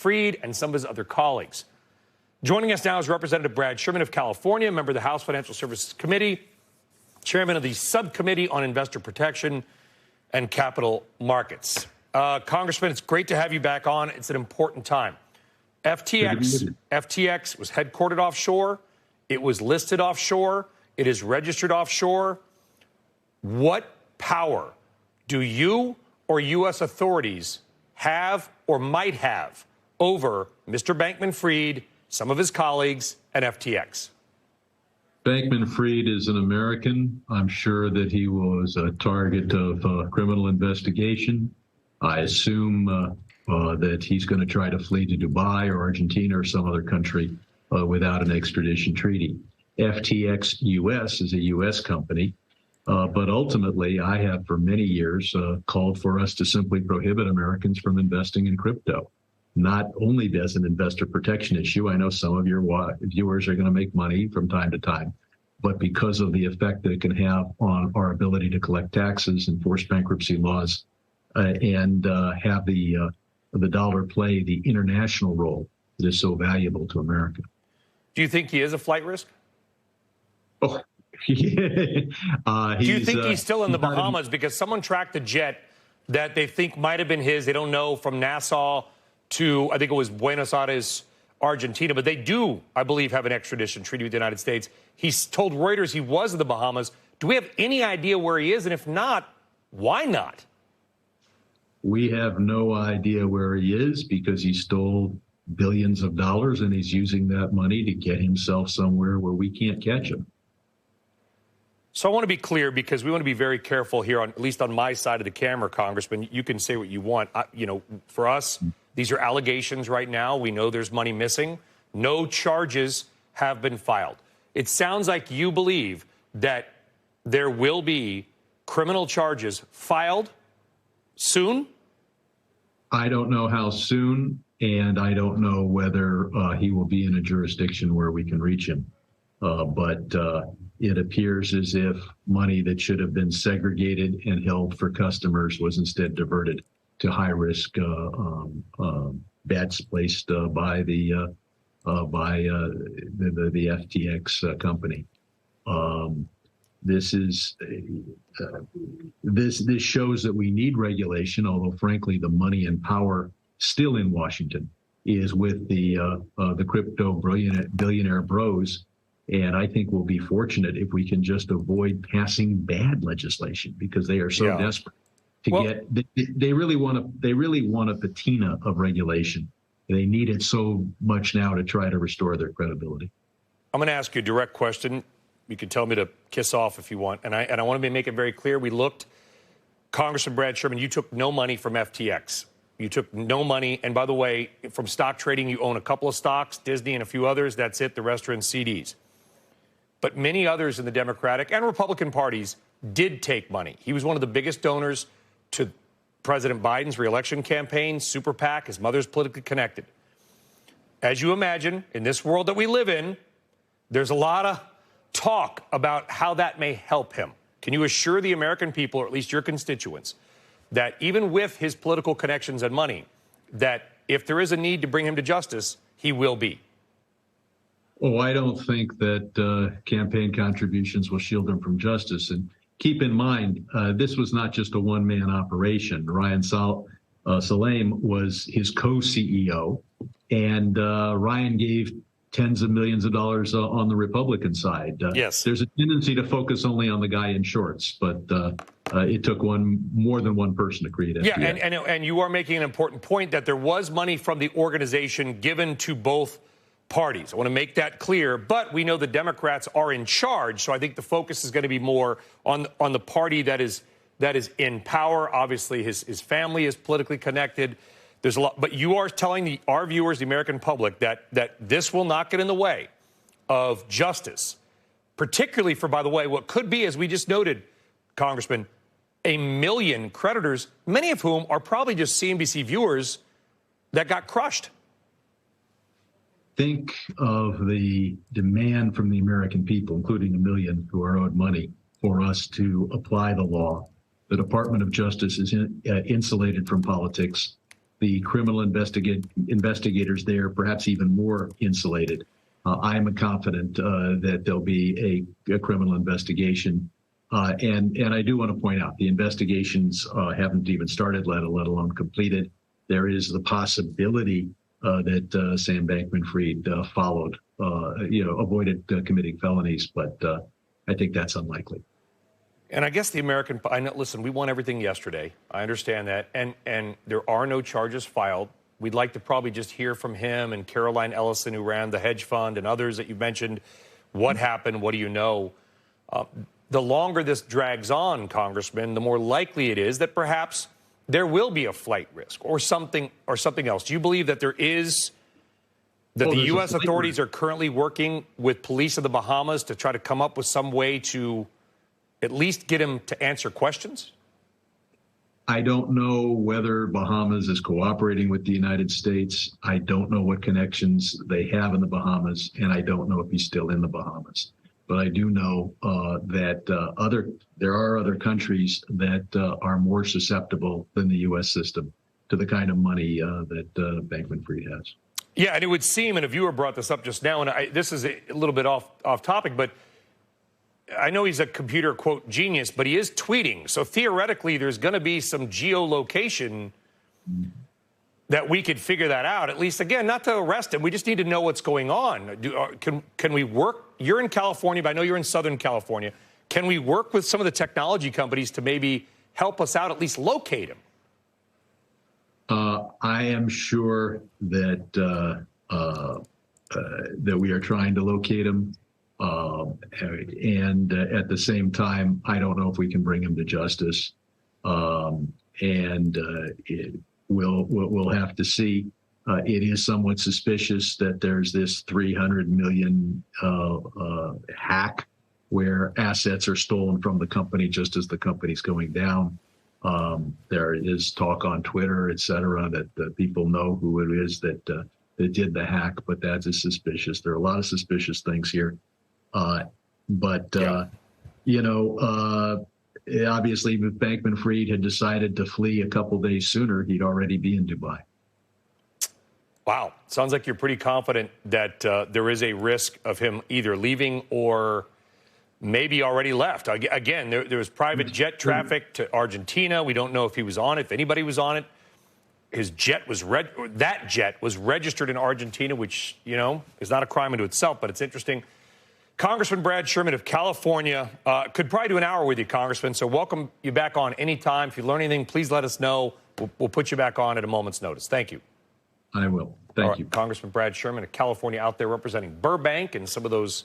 Fried and some of his other colleagues. Joining us now is Representative Brad Sherman of California, member of the House Financial Services Subcommittee, chairman of the Subcommittee on Investor Protection and Capital Markets. Congressman, it's great to have you back on. It's an important time. FTX was headquartered offshore. It was listed offshore. It is registered offshore. What power do you or U.S. authorities have or might have over Mr. Bankman-Fried, some of his colleagues, and FTX? Bankman-Fried is an American. I'm sure that he was a target of criminal investigation. I assume that he's going to try to flee to Dubai or Argentina or some other country without an extradition treaty. FTX US is a U.S. company, but ultimately I have for many years called for us to simply prohibit Americans from investing in crypto. Not only as an investor protection issue, I know some of your viewers are going to make money from time to time, but because of the effect that it can have on our ability to collect taxes, enforce bankruptcy laws, and have the dollar play the international role that is so valuable to America. Do you think he is a flight risk? Oh, do you think he's still in the Bahamas? Because someone tracked a jet that they think might have been his. They don't know, from Nassau to, I think it was Buenos Aires, Argentina. But they do, I believe, have an extradition treaty with the United States. He's told Reuters he was in the Bahamas. Do we have any idea where he is? And if not, why not? We have no idea where he is because he stole billions of dollars and he's using that money to get himself somewhere where we can't catch him. So I want to be clear, because we want to be very careful here, at least on my side of the camera, Congressman. You can say what you want. For us, these are allegations right now. We know there's money missing. No charges have been filed. It sounds like you believe that there will be criminal charges filed soon? I don't know how soon, and I don't know whether he will be in a jurisdiction where we can reach him. But it appears as if money that should have been segregated and held for customers was instead diverted to high-risk bets placed by the FTX company. This shows that we need regulation, although frankly the money and power still in Washington is with the crypto billionaire bros. And I think we'll be fortunate if we can just avoid passing bad legislation, because they are so desperate to they really want a patina of regulation. They need it so much now to try to restore their credibility. I'm going to ask you a direct question. You can tell me to kiss off if you want. And I want to make it very clear. We looked, Congressman Brad Sherman, you took no money from FTX. You took no money. And by the way, from stock trading, you own a couple of stocks, Disney and a few others. That's it. The rest are in CDs. But many others in the Democratic and Republican parties did take money. He was one of the biggest donors to President Biden's reelection campaign, Super PAC. His mother's politically connected. As you imagine, in this world that we live in, there's a lot of talk about how that may help him. Can you assure the American people, or at least your constituents, that even with his political connections and money, that if there is a need to bring him to justice, he will be? Oh, I don't think that campaign contributions will shield him from justice. And keep in mind, this was not just a one-man operation. Ryan Salame was his co-CEO, and Ryan gave tens of millions of dollars on the Republican side. Yes. There's a tendency to focus only on the guy in shorts, but it took more than one person to create FTX. Yeah, and you are making an important point that there was money from the organization given to both parties. I want to make that clear, but we know the Democrats are in charge, so I think the focus is going to be more on the party that is in power. Obviously, his family is politically connected. There's a lot, but you are telling our viewers, the American public, that this will not get in the way of justice, particularly for, by the way, what could be, as we just noted, Congressman, 1 million creditors, many of whom are probably just CNBC viewers that got crushed. Think of the demand from the American people, including 1 million who are owed money, for us to apply the law. The Department of Justice is insulated from politics. the criminal investigators there perhaps even more insulated. I am confident that there'll be a criminal investigation. And I do want to point out the investigations haven't even started, let alone completed. There is the possibility that Sam Bankman-Fried avoided committing felonies, but I think that's unlikely. And I guess I know, listen, we won everything yesterday. I understand that. And there are no charges filed. We'd like to probably just hear from him and Caroline Ellison, who ran the hedge fund, and others that you mentioned. What happened? What do you know? The longer this drags on, Congressman, the more likely it is that perhaps there will be a flight risk or something else. Do you believe that the U.S. authorities are currently working with police of the Bahamas to try to come up with some way to at least get him to answer questions? I don't know whether Bahamas is cooperating with the United States. I don't know what connections they have in the Bahamas, and I don't know if he's still in the Bahamas. But I do know that there are other countries that are more susceptible than the U.S. system to the kind of money that Bankman-Fried has. Yeah, and it would seem, and a viewer brought this up just now, and this is a little bit off topic, but I know he's a computer, quote, genius, but he is tweeting. So theoretically, there's going to be some geolocation that we could figure that out. At least, again, not to arrest him. We just need to know what's going on. Can we work? You're in California, but I know you're in Southern California. Can we work with some of the technology companies to maybe help us out, at least locate him? I am sure that that we are trying to locate him. And at the same time, I don't know if we can bring him to justice. We'll have to see. It is somewhat suspicious that there's this 300 million hack where assets are stolen from the company just as the company's going down. There is talk on Twitter, et cetera, that people know who it is that did the hack, but that is suspicious. There are a lot of suspicious things here. Obviously, if Bankman-Fried had decided to flee a couple days sooner, he'd already be in Dubai. Wow. Sounds like you're pretty confident that there is a risk of him either leaving or maybe already left. Again, there was private jet traffic to Argentina. We don't know if he was on it, if anybody was on it. His jet was that jet was registered in Argentina, which, is not a crime unto itself, but it's interesting. Congressman Brad Sherman of California, could probably do an hour with you, Congressman, so welcome you back on anytime. If you learn anything, please let us know. We'll put you back on at a moment's notice. Thank you. I will. Thank you. Congressman Brad Sherman of California out there representing Burbank and some of those